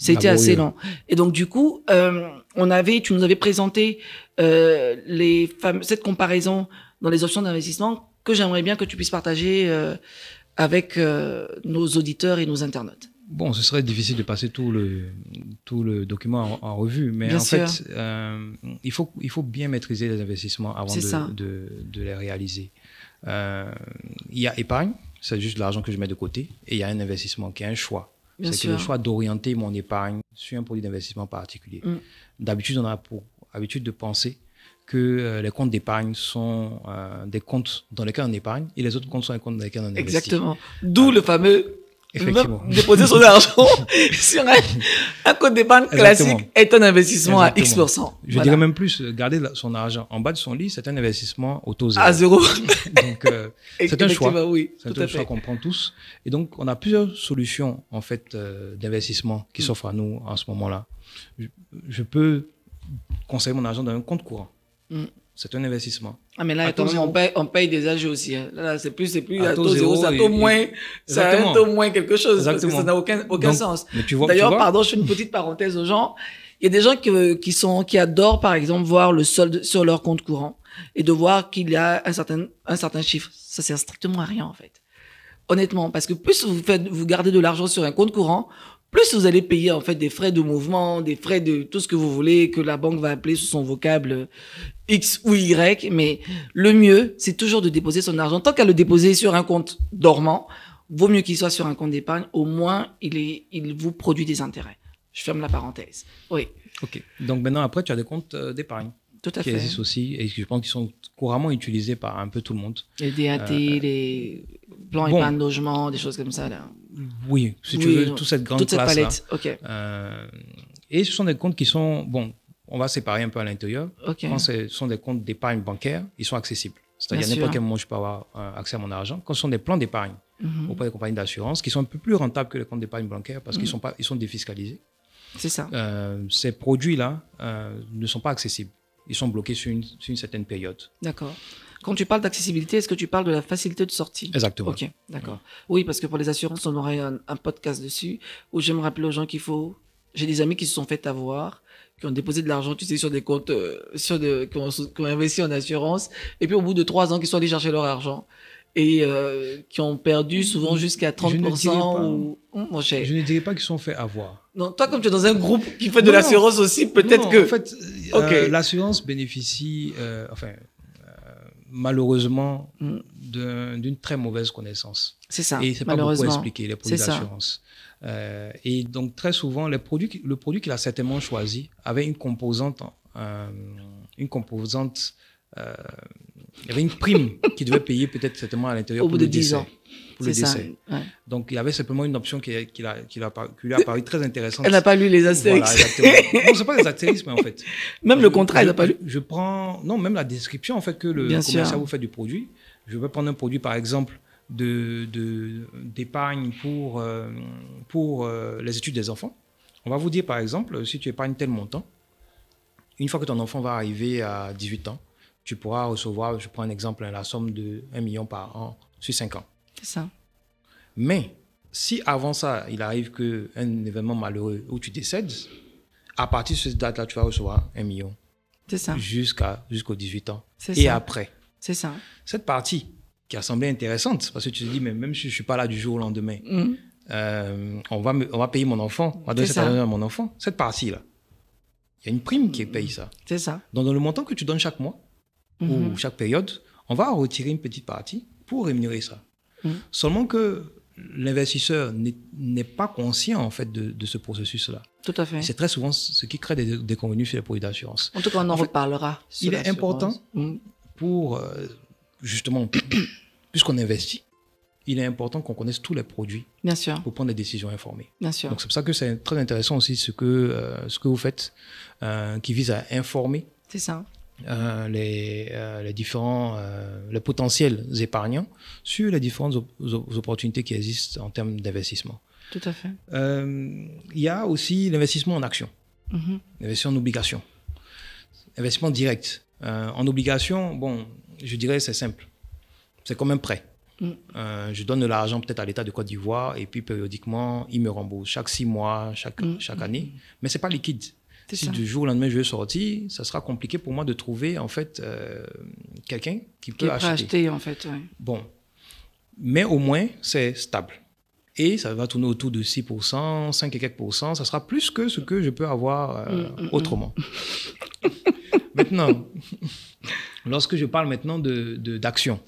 assez long. Et donc du coup, tu nous avais présenté cette comparaison dans les options d'investissement que j'aimerais bien que tu puisses partager avec nos auditeurs et nos internautes. Bon, ce serait difficile de passer tout le document en revue, mais bien en sûr. fait, il faut bien maîtriser les investissements avant de les réaliser. Il y a épargne, c'est juste l'argent que je mets de côté, et il y a un investissement qui est un choix. C'est le choix d'orienter mon épargne sur un produit d'investissement particulier. D'habitude, on a pour habitude de penser que les comptes d'épargne sont des comptes dans lesquels on épargne et les autres comptes sont des comptes dans lesquels on investit. Exactement. D'où le fameux effectivement déposer son argent sur un compte d'épargne classique est un investissement à X%. Je dirais même plus, garder son argent en bas de son lit, c'est un investissement au taux zéro. À zéro. Donc, c'est un choix. Oui, c'est un choix qu'on prend tous. Et donc, on a plusieurs solutions, en fait, d'investissement qui s'offrent à nous en ce moment-là. Je peux conseiller mon argent dans un compte courant. c'est un investissement. Ah, mais là, À taux quand même, zéro. on paye des âges aussi. Hein. Là, c'est plus À à taux taux zéro, zéro c'est à taux et- moins, c'est à un Exactement. taux moins quelque chose. Parce que Exactement. ça n'a aucun Donc, sens. mais tu vois, D'ailleurs, pardon, je fais une petite parenthèse aux gens. Il y a des gens qui adorent, par exemple, voir le solde sur leur compte courant et de voir qu'il y a un certain chiffre. Ça sert strictement à rien, en fait. Honnêtement, parce que plus vous gardez de l'argent sur un compte courant, plus vous allez payer en fait des frais de mouvement, des frais de tout ce que vous voulez que la banque va appeler sous son vocable X ou Y. Mais le mieux, c'est toujours de déposer son argent. Tant qu'à le déposer sur un compte dormant, vaut mieux qu'il soit sur un compte d'épargne. Au moins, il vous produit des intérêts. Je ferme la parenthèse. Oui, Ok. Donc maintenant, après, tu as des comptes d'épargne tout à qui fait. existent aussi et je pense qu'ils sont couramment utilisés par un peu tout le monde. Les DAT, les plans bon. épargne logement, des choses comme ça là. Oui, si tu Oui, veux, toute cette grande toute cette classe-là. palette. Ok. Et ce sont des comptes qui sont, bon, on va séparer un peu à l'intérieur. Ok. Quand ce sont des comptes d'épargne bancaire, ils sont accessibles. C'est-à-dire à Bien n'importe sûr. quel moment, je peux avoir accès à mon argent. Quand ce sont des plans d'épargne auprès des compagnies d'assurance, qui sont un peu plus rentables que les comptes d'épargne bancaire parce qu'ils sont défiscalisés, C'est ça. ces produits-là ne sont pas accessibles. Ils sont bloqués sur une certaine période. D'accord. Quand tu parles d'accessibilité, est-ce que tu parles de la facilité de sortie? Exactement. Ok, d'accord. Oui, parce que pour les assurances, on aurait un podcast dessus où je me rappeler aux gens qu'il faut. J'ai des amis qui se sont fait avoir, qui ont déposé de l'argent, tu sais, sur des comptes, qui ont investi en assurance, et puis au bout de 3 ans, qui sont allés chercher leur argent et qui ont perdu souvent jusqu'à 30% ou mon cher. Je ne dirais pas qu'ils sont fait avoir. Non, toi, comme tu es dans un groupe qui fait de Non, l'assurance aussi, peut-être Non, que. En fait, Ok. l'assurance bénéficie, malheureusement, d'une très mauvaise connaissance. C'est ça. Et c'est pas beaucoup malheureusement. expliqué, les produits C'est ça. d'assurance. Et donc, très souvent, le produit qu'il a certainement choisi avait une composante, il y avait une prime qu'il devait payer peut-être certainement à l'intérieur Au pour bout de le 10 décès. ans. Pour le C'est ça. décès. Ouais. Donc, il y avait simplement une option qui lui a paru très intéressante. Elle n'a pas lu les Astérix. Voilà, exactement. Non, c'est pas des Astérix, mais en fait. Même le contrat, elle n'a pas lu. Je prends, non, même la description, en fait, que le Bien sûr. commercial vous fait du produit. Je vais prendre un produit, par exemple, d'épargne pour les études des enfants. On va vous dire, par exemple, si tu épargnes tel montant, une fois que ton enfant va arriver à 18 ans, tu pourras recevoir, je prends un exemple, la somme de 1 million par an sur 5 ans. C'est ça. Mais si avant ça, il arrive qu'un événement malheureux où tu décèdes, à partir de cette date-là, tu vas recevoir 1 million C'est ça. jusqu'aux 18 ans. C'est Et ça. après, C'est ça. cette partie qui a semblé intéressante, parce que tu te dis, mais même si je ne suis pas là du jour au lendemain, on va payer mon enfant, on va donner C'est cette ça. argent à mon enfant. Cette partie-là, il y a une prime qui paye ça. C'est ça. Donc, dans le montant que tu donnes chaque mois ou chaque période, on va retirer une petite partie pour rémunérer ça. Seulement que l'investisseur n'est pas conscient en fait de ce processus-là. Tout à fait. C'est très souvent ce qui crée des déconvenues sur les produits d'assurance. En tout cas, on en En fait, reparlera. sur il est l'assurance. important pour, justement, puisqu'on investit, il est important qu'on connaisse tous les produits Bien sûr. pour prendre des décisions informées. Bien sûr. Donc c'est pour ça que c'est très intéressant aussi ce que vous faites, qui vise à informer C'est ça. les différents, les potentiels épargnants sur les différentes opportunités qui existent en termes d'investissement. Tout à fait. Il y a aussi l'investissement en actions, l'investissement en obligations, investissement direct. En obligation, bon, je dirais c'est simple. C'est comme un prêt. Je donne de l'argent peut-être à l'État de Côte d'Ivoire et puis périodiquement, il me rembourse chaque 6 mois, chaque année. Mais ce n'est pas liquide. Si ça. du jour au lendemain je veux sortir, ça sera compliqué pour moi de trouver en fait quelqu'un qui peut acheter. En fait, ouais. Bon, mais au moins c'est stable. Et ça va tourner autour de 6%, 5 et quelques pourcents. Ça sera plus que ce que je peux avoir autrement. Maintenant, lorsque je parle maintenant d'actions,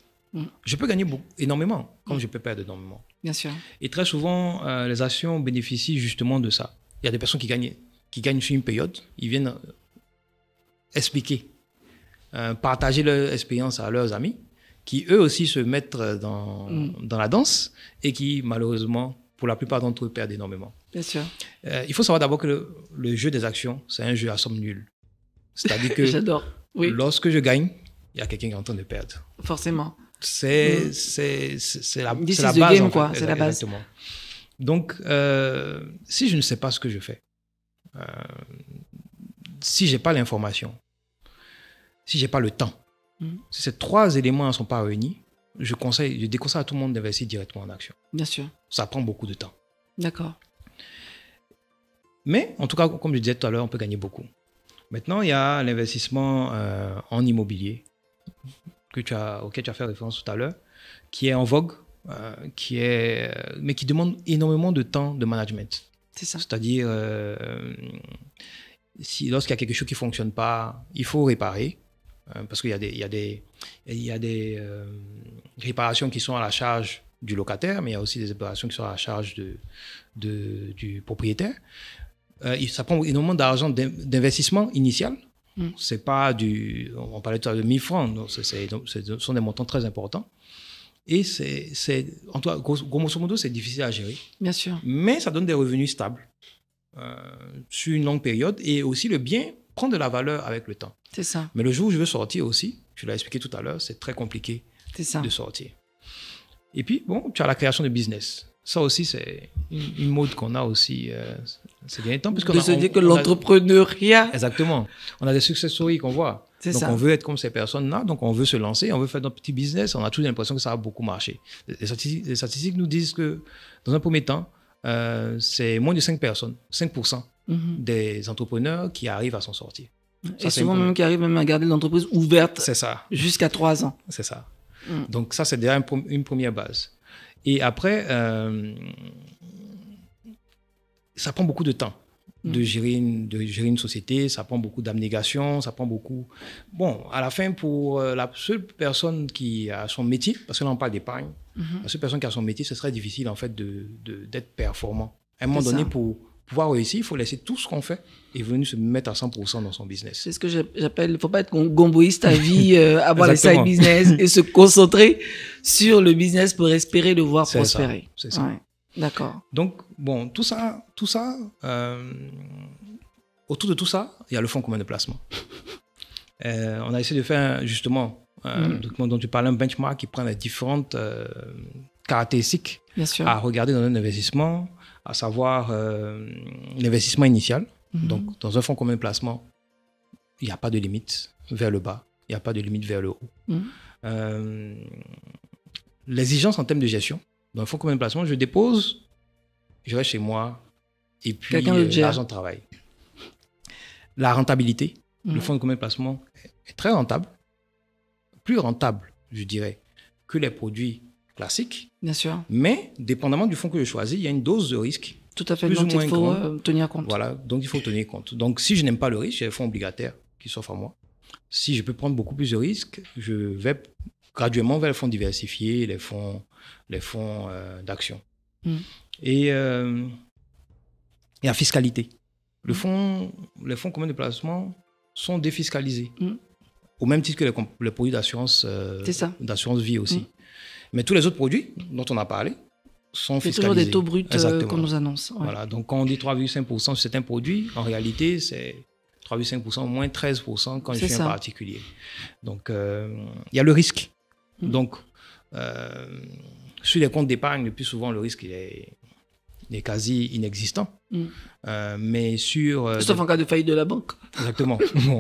je peux gagner énormément, comme je peux perdre énormément. Bien sûr. Et très souvent, les actions bénéficient justement de ça. Il y a des personnes qui gagnent sur une période, ils viennent expliquer, partager leur expérience à leurs amis, qui eux aussi se mettent dans la danse et qui, malheureusement, pour la plupart d'entre eux, perdent énormément. Bien sûr. Il faut savoir d'abord que le jeu des actions, c'est un jeu à somme nulle. C'est-à-dire que J'adore. Oui. Lorsque je gagne, il y a quelqu'un qui est en train de perdre. Forcément. C'est la base. Game, en quoi. fait. C'est la base. Exactement. Donc, si je ne sais pas ce que je fais, si je n'ai pas l'information, si je n'ai pas le temps, si ces 3 éléments ne sont pas réunis, je déconseille à tout le monde d'investir directement en action. Bien sûr. Ça prend beaucoup de temps. D'accord. Mais, en tout cas, comme je disais tout à l'heure, on peut gagner beaucoup. Maintenant, il y a l'investissement en immobilier auquel tu as fait référence tout à l'heure, qui est en vogue, mais qui demande énormément de temps de management. C'est ça. C'est-à-dire, lorsqu'il y a quelque chose qui ne fonctionne pas, il faut réparer, parce qu'il y a des réparations qui sont à la charge du locataire, mais il y a aussi des réparations qui sont à la charge du propriétaire. Ça prend énormément d'argent d'investissement initial. C'est pas on parlait tout à l'heure de 1000 francs, donc ce sont des montants très importants. Et en tout cas, grosso modo, c'est difficile à gérer. Bien sûr. Mais ça donne des revenus stables sur une longue période, et aussi le bien prend de la valeur avec le temps. C'est ça. Mais le jour où je veux sortir aussi, je l'ai expliqué tout à l'heure, c'est très compliqué de sortir. Et puis, bon, tu as la création de business. Ça aussi, c'est une mode qu'on a aussi ces derniers temps. De se dire que l'entrepreneuriat... Exactement. On a des success stories qu'on voit. Donc, on veut être comme ces personnes-là. Donc, on veut se lancer, on veut faire notre petit business. On a toujours l'impression que ça va beaucoup marcher. Les statistiques nous disent que, dans un premier temps, c'est moins de 5% des entrepreneurs qui arrivent à s'en sortir. Et souvent même qui arrivent même à garder l'entreprise ouverte jusqu'à 3 ans. C'est ça. Donc, ça, c'est déjà une première base. Et après, ça prend beaucoup de temps de gérer une société, ça prend beaucoup d'abnégation, ça prend beaucoup... Bon, à la fin, pour la seule personne qui a son métier, parce que là on parle d'épargne, la seule personne qui a son métier, ce serait difficile en fait d'être performant. À un moment donné, pour pouvoir réussir, il faut laisser tout ce qu'on fait et venir se mettre à 100% dans son business. C'est ce que j'appelle, il ne faut pas être gomboïste à vie, avoir les side business et se concentrer sur le business pour espérer le voir prospérer. C'est ça. Ouais. D'accord. Donc, bon, tout ça autour de tout ça, il y a le fonds commun de placement. On a essayé de faire justement, un document dont tu parlais, un benchmark qui prend les différentes caractéristiques à regarder dans un investissement, à savoir l'investissement initial. Donc, dans un fonds commun de placement, il n'y a pas de limite vers le bas, il n'y a pas de limite vers le haut. L'exigence en termes de gestion. Dans un fonds commun de placement, je dépose, je reste chez moi, et puis l'argent travaille. La rentabilité, le fonds commun de placement est très rentable, plus rentable, je dirais, que les produits classiques. Bien sûr. Mais, dépendamment du fonds que je choisis, il y a une dose de risque. Tout à fait, donc il faut tenir compte. Voilà, donc il faut tenir compte. Donc, si je n'aime pas le risque, j'ai les fonds obligataires qui s'offrent à moi. Si je peux prendre beaucoup plus de risques, je vais graduellement vers les fonds diversifiés, les fonds d'action. Et la fiscalité. Les fonds communs de placement sont défiscalisés. Au même titre que les produits d'assurance vie aussi. Mais tous les autres produits dont on a parlé sont fiscalisés. C'est toujours des taux bruts qu'on nous annonce. Ouais. Voilà, donc quand on dit 3,5% sur certains produits, en réalité, c'est 3,5% moins 13% quand je suis un particulier. Donc, il y a le risque. Donc, sur les comptes d'épargne, le plus souvent, le risque il est quasi inexistant. Mais sauf en cas de faillite de la banque. Exactement. Bon.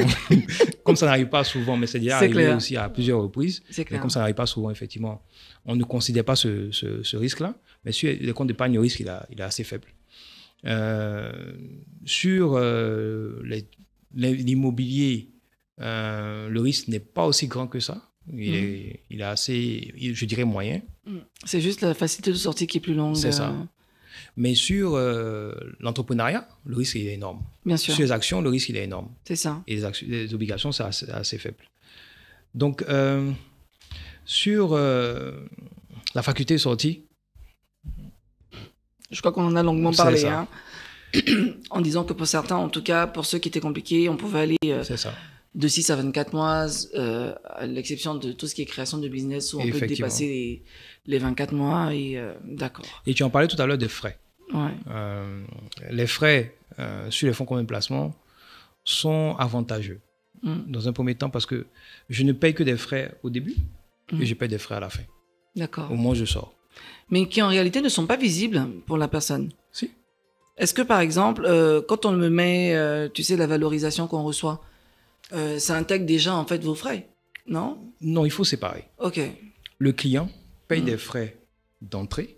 Comme ça n'arrive pas souvent, mais c'est déjà arrivé aussi à plusieurs reprises. Mais comme ça n'arrive pas souvent, effectivement, on ne considère pas ce risque-là. Mais sur les comptes d'épargne, le risque il est assez faible. Sur l'immobilier, le risque n'est pas aussi grand que ça. Il est assez, je dirais, moyen. C'est juste la facilité de sortie qui est plus longue. C'est ça. Mais sur l'entrepreneuriat, le risque il est énorme. Bien sûr. Sur les actions, le risque il est énorme. C'est ça. Et les obligations, c'est assez faible. Donc, sur la faculté de sortie, je crois qu'on en a longuement parlé. Hein, en disant que pour certains, en tout cas, pour ceux qui étaient compliqués, on pouvait aller de 6 à 24 mois, à l'exception de tout ce qui est création de business, où on peut dépasser les 24 mois. D'accord. Et tu en parlais tout à l'heure des frais. Ouais. Les frais sur les fonds communs de placement sont avantageux. Dans un premier temps, parce que je ne paye que des frais au début et je paye des frais à la fin. D'accord. Au moins, je sors. Mais qui en réalité ne sont pas visibles pour la personne. Si. Est-ce que par exemple, quand on me met, tu sais, la valorisation qu'on reçoit, Ça intègre déjà en fait vos frais, non? Non, il faut séparer. Ok. Le client paye des frais d'entrée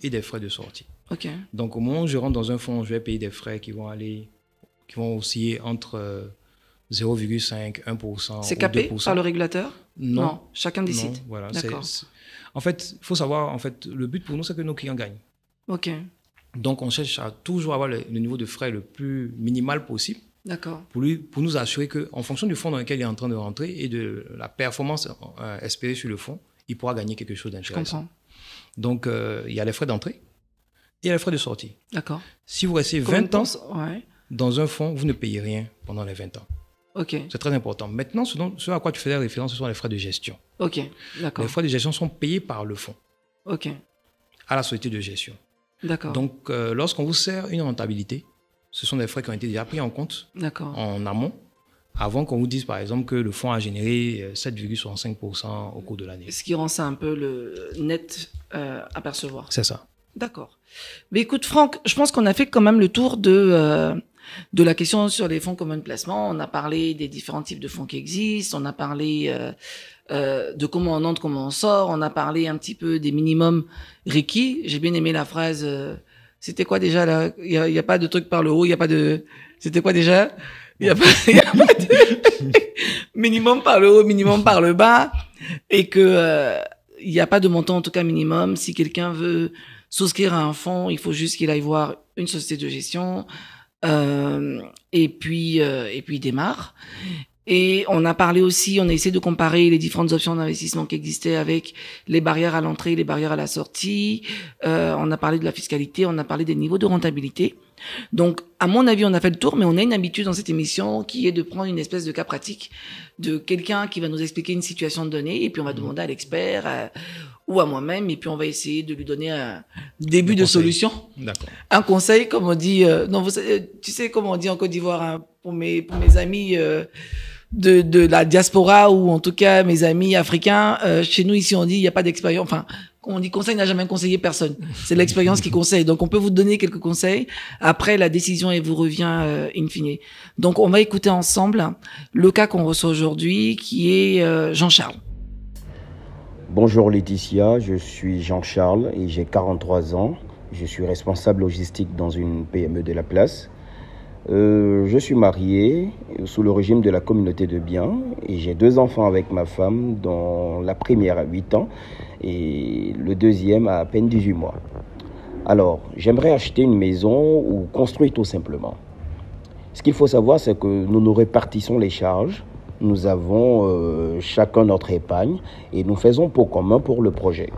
et des frais de sortie. Ok. Donc, au moment où je rentre dans un fonds, je vais payer des frais qui vont osciller entre 0,5, 1% C'est ou capé 2%. par le régulateur? Non. Chacun décide. Non, voilà. D'accord. En fait, il faut savoir, en fait, le but pour nous, c'est que nos clients gagnent. Ok. Donc, on cherche à toujours avoir le niveau de frais le plus minimal possible D'accord. pour nous assurer qu'en fonction du fonds dans lequel il est en train de rentrer et de la performance espérée sur le fonds, il pourra gagner quelque chose Je d'intéressant. comprends. Donc, il y a les frais d'entrée et il y a les frais de sortie. D'accord. Si vous restez Combien 20 de ans temps? Ouais. dans un fonds, vous ne payez rien pendant les 20 ans. Ok. C'est très important. Maintenant, ce à quoi tu faisais référence, ce sont les frais de gestion. Ok. D'accord. Les frais de gestion sont payés par le fonds Ok. à la société de gestion. D'accord. Donc, lorsqu'on vous sert une rentabilité, ce sont des frais qui ont été déjà pris en compte D'accord. en amont, avant qu'on vous dise, par exemple, que le fonds a généré 7,65% au cours de l'année. Ce qui rend ça un peu le net à percevoir. C'est ça. D'accord. Mais écoute, Franck, je pense qu'on a fait quand même le tour de la question sur les fonds communs de placement. On a parlé des différents types de fonds qui existent. On a parlé de comment on entre, comment on sort. On a parlé un petit peu des minimums requis. J'ai bien aimé la phrase. C'était quoi déjà là? Il y a pas de truc par le haut. Il y a pas de. C'était quoi déjà? Il y a pas de minimum par le haut, minimum par le bas, et que il y a pas de montant en tout cas minimum. Si quelqu'un veut souscrire à un fonds, il faut juste qu'il aille voir une société de gestion et puis il démarre. Et on a parlé aussi, on a essayé de comparer les différentes options d'investissement qui existaient avec les barrières à l'entrée, les barrières à la sortie. On a parlé de la fiscalité, on a parlé des niveaux de rentabilité. Donc, à mon avis, on a fait le tour, mais on a une habitude dans cette émission qui est de prendre une espèce de cas pratique de quelqu'un qui va nous expliquer une situation donnée, et puis on va demander à l'expert ou à moi-même, et puis on va essayer de lui donner un début de solution. D'accord. Un conseil, comme on dit, tu sais comment on dit en Côte d'Ivoire, hein, pour mes amis de la diaspora, ou en tout cas mes amis africains, chez nous ici on dit il n'y a pas d'expérience, enfin on dit conseil n'a jamais conseillé personne, c'est l'expérience qui conseille. Donc on peut vous donner quelques conseils, après la décision elle vous revient in fine. Donc on va écouter ensemble le cas qu'on reçoit aujourd'hui, qui est Jean-Charles. Bonjour Laetitia, je suis Jean-Charles et j'ai 43 ans. Je suis responsable logistique dans une PME de la place. Je suis marié sous le régime de la communauté de biens et j'ai 2 enfants avec ma femme, dont la première a 8 ans et le deuxième a à peine 18 mois. Alors, j'aimerais acheter une maison ou construire tout simplement. Ce qu'il faut savoir, c'est que nous nous répartissons les charges. Nous avons chacun notre épargne et nous faisons pot commun pour le projet.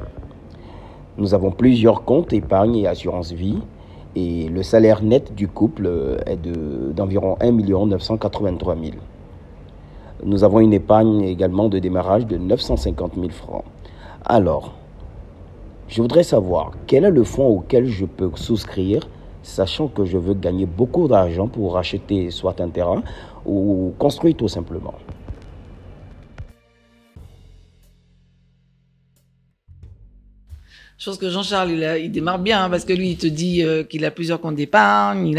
Nous avons plusieurs comptes épargne et assurance vie. Et le salaire net du couple est d'environ 1 983 000. Nous avons une épargne également de démarrage de 950 000 francs. Alors, je voudrais savoir quel est le fonds auquel je peux souscrire, sachant que je veux gagner beaucoup d'argent pour acheter soit un terrain ou construire tout simplement. Je pense que Jean-Charles, il démarre bien, hein, parce que lui, il te dit qu'il a plusieurs comptes d'épargne, il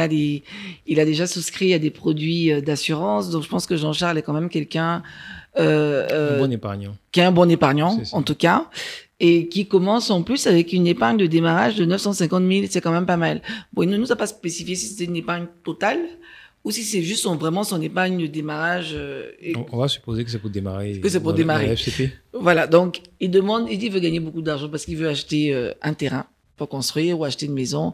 a déjà souscrit à des produits d'assurance. Donc, je pense que Jean-Charles est quand même quelqu'un Un bon épargnant. qui est un bon épargnant, C'est ça. en tout cas, et qui commence en plus avec une épargne de démarrage de 950 000. C'est quand même pas mal. Bon, il ne nous a pas spécifié si c'était une épargne totale ou si c'est juste vraiment son épargne de démarrage. On va supposer que c'est pour démarrer. Que c'est pour dans démarrer. le FCP. Voilà, donc il dit il veut gagner beaucoup d'argent parce qu'il veut acheter un terrain pour construire ou acheter une maison.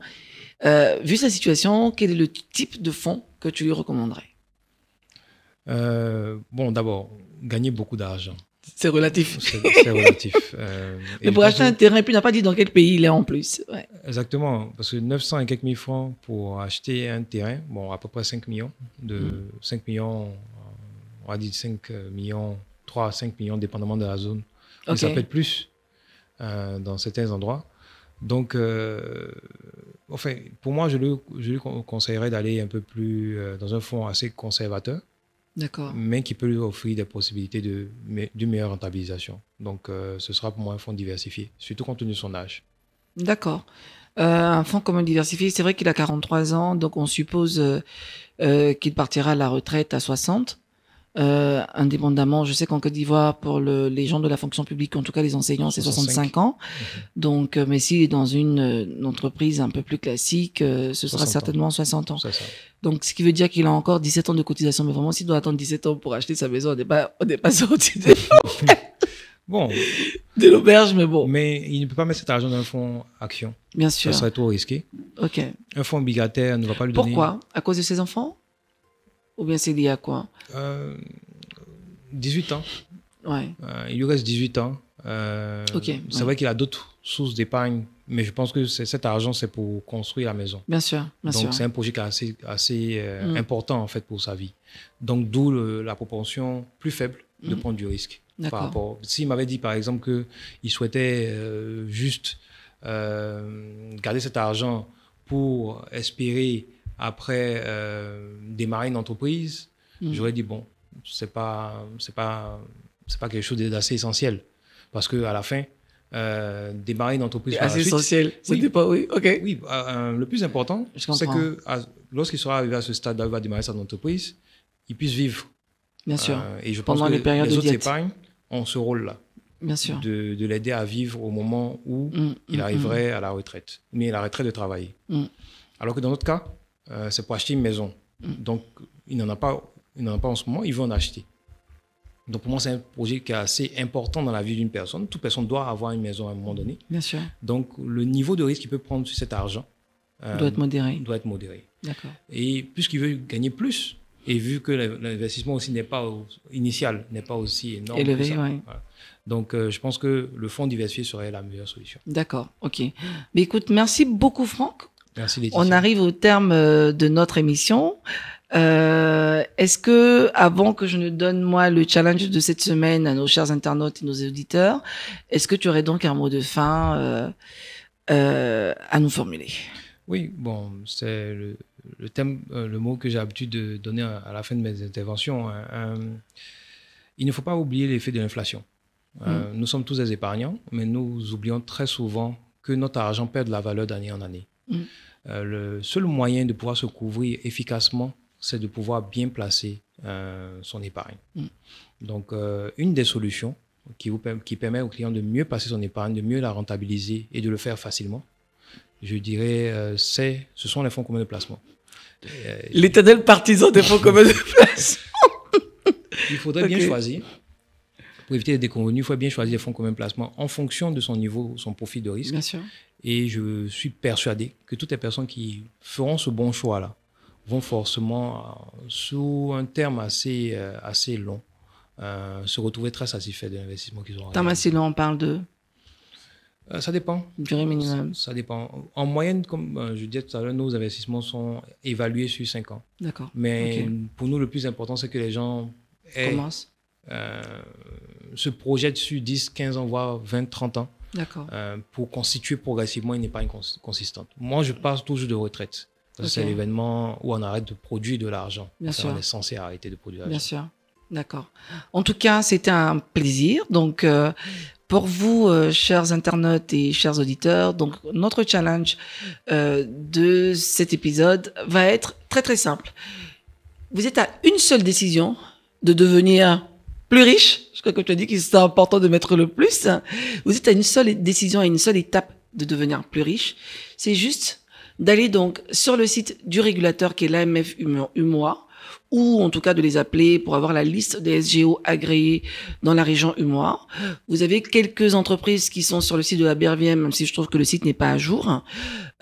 Vu sa situation, quel est le type de fonds que tu lui recommanderais? Bon, d'abord, gagner beaucoup d'argent. C'est relatif. C'est relatif. Mais pour acheter un terrain, et puis il n'a pas dit dans quel pays il est en plus. Ouais. Exactement, parce que 900 et quelques mille francs pour acheter un terrain, bon, à peu près 5 millions, 5 millions, on va dire 5 millions, 3 à 5 millions, dépendamment de la zone. Mais ça peut être plus dans certains endroits. Donc, enfin, pour moi, je lui conseillerais d'aller un peu plus dans un fonds assez conservateur. D'accord. Mais qui peut lui offrir des possibilités d'une meilleure rentabilisation. Donc, ce sera pour moi un fonds diversifié, surtout compte tenu de son âge. D'accord. Un fonds commun diversifié, c'est vrai qu'il a 43 ans, donc on suppose qu'il partira à la retraite à 60. indépendamment. Je sais qu'en Côte d'Ivoire, pour les gens de la fonction publique, en tout cas les enseignants, c'est 65 ans. Donc, mais s'il est dans une entreprise un peu plus classique, ce sera certainement 60 ans. C'est ça. Donc, ce qui veut dire qu'il a encore 17 ans de cotisation. Mais vraiment, s'il doit attendre 17 ans pour acheter sa maison, on n'est pas sorti Bon. de l'auberge, mais bon. Mais il ne peut pas mettre cet argent dans un fonds action. Bien sûr. Ça serait trop risqué. Ok. Un fonds obligataire ne va pas lui donner... Pourquoi? À cause de ses enfants? Ou bien c'est lié à quoi? 18 ans. Ouais. Il lui reste 18 ans. C'est vrai qu'il a d'autres sources d'épargne, mais je pense que cet argent, c'est pour construire la maison. Bien sûr, bien sûr. Donc, c'est un projet qui est assez important, en fait, pour sa vie. Donc, d'où la proportion plus faible de prendre du risque. Par rapport... S'il m'avait dit, par exemple, qu'il souhaitait juste garder cet argent pour espérer, après, démarrer une entreprise, j'aurais dit, bon, c'est pas quelque chose d'assez essentiel. Parce qu'à la fin, démarrer une entreprise par la suite... C'est essentiel. C'était pas... Oui, ok. Oui, le plus important, c'est que lorsqu'il sera arrivé à ce stade-là, il va démarrer sa entreprise, il puisse vivre. Bien sûr. Et je pense que les autres épargnes ont ce rôle-là. Bien sûr. De l'aider à vivre au moment où il arriverait à la retraite. Mais la retraite de travailler. Alors que dans notre cas, c'est pour acheter une maison. Donc, il n'en a pas en ce moment, il veut en acheter. Donc, pour moi, c'est un projet qui est assez important dans la vie d'une personne. Toute personne doit avoir une maison à un moment donné. Bien sûr. Donc, le niveau de risque qu'il peut prendre sur cet argent doit être modéré. D'accord. Et puisqu'il veut gagner plus, et vu que l'investissement aussi initial n'est pas aussi énorme élevé, que ça, ouais. voilà. Donc, je pense que le fonds diversifié serait la meilleure solution. D'accord, ok. Mais écoute, merci beaucoup, Franck. Merci, Laetitia. On arrive au terme de notre émission. Est-ce que, avant que je ne donne moi le challenge de cette semaine à nos chers internautes et nos auditeurs, est-ce que tu aurais donc un mot de fin à nous formuler? Oui, bon, c'est le thème, le mot que j'ai l'habitude de donner à la fin de mes interventions. Il ne faut pas oublier l'effet de l'inflation. Nous sommes tous des épargnants, mais nous oublions très souvent que notre argent perd de la valeur d'année en année. Le seul moyen de pouvoir se couvrir efficacement, c'est de pouvoir bien placer son épargne. Donc, une des solutions qui permet au client de mieux placer son épargne, de mieux la rentabiliser et de le faire facilement, je dirais, ce sont les fonds communs de placement. L'éternel partisan des fonds communs de placement. Il faudrait bien choisir. Pour éviter les déconvenus, il faut bien choisir les fonds communs de placement en fonction de son niveau, son profil de risque. Bien sûr. Et je suis persuadé que toutes les personnes qui feront ce bon choix-là vont forcément, sous un terme assez long, se retrouver très satisfaits de l'investissement qu'ils auront. Terme assez long, on parle de... Ça dépend. Durée minimum. Ça dépend. En moyenne, comme je disais tout à l'heure, nos investissements sont évalués sur 5 ans. D'accord. Mais pour nous, le plus important, c'est que les gens se projettent sur 10, 15 ans, voire 20, 30 ans. D'accord. Pour constituer progressivement une épargne consistante. Moi, je parle toujours de retraite. C'est l'événement où on arrête de produire de l'argent. Bien sûr. On est censé arrêter de produire de l'argent. Bien sûr. D'accord. En tout cas, c'était un plaisir. Donc, pour vous, chers internautes et chers auditeurs, donc notre challenge de cet épisode va être très très simple. Vous êtes à une seule décision de devenir plus riche. Je crois que tu as dit que c'est important de mettre le plus. Vous êtes à une seule décision, à une seule étape de devenir plus riche. C'est juste d'aller donc sur le site du régulateur qui est l'AMF UMOA, ou en tout cas de les appeler pour avoir la liste des SGO agréés dans la région UMOA. Vous avez quelques entreprises qui sont sur le site de la BRVM, même si je trouve que le site n'est pas à jour.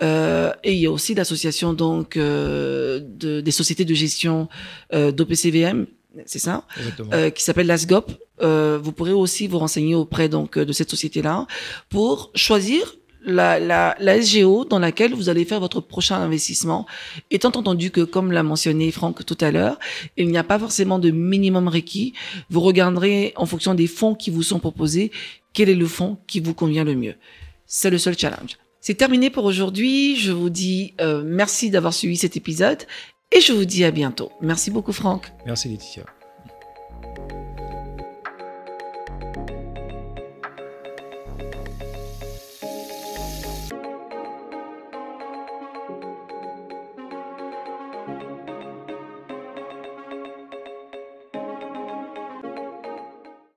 Et il y a aussi l'association donc des sociétés de gestion d'OPCVM, c'est ça, qui s'appelle l'ASGOP. Vous pourrez aussi vous renseigner auprès donc de cette société-là pour choisir la SGO dans laquelle vous allez faire votre prochain investissement, étant entendu que, comme l'a mentionné Franck tout à l'heure, il n'y a pas forcément de minimum requis. Vous regarderez en fonction des fonds qui vous sont proposés, quel est le fonds qui vous convient le mieux. C'est le seul challenge. C'est terminé pour aujourd'hui. Je vous dis merci d'avoir suivi cet épisode et je vous dis à bientôt. Merci beaucoup Franck. Merci Laetitia.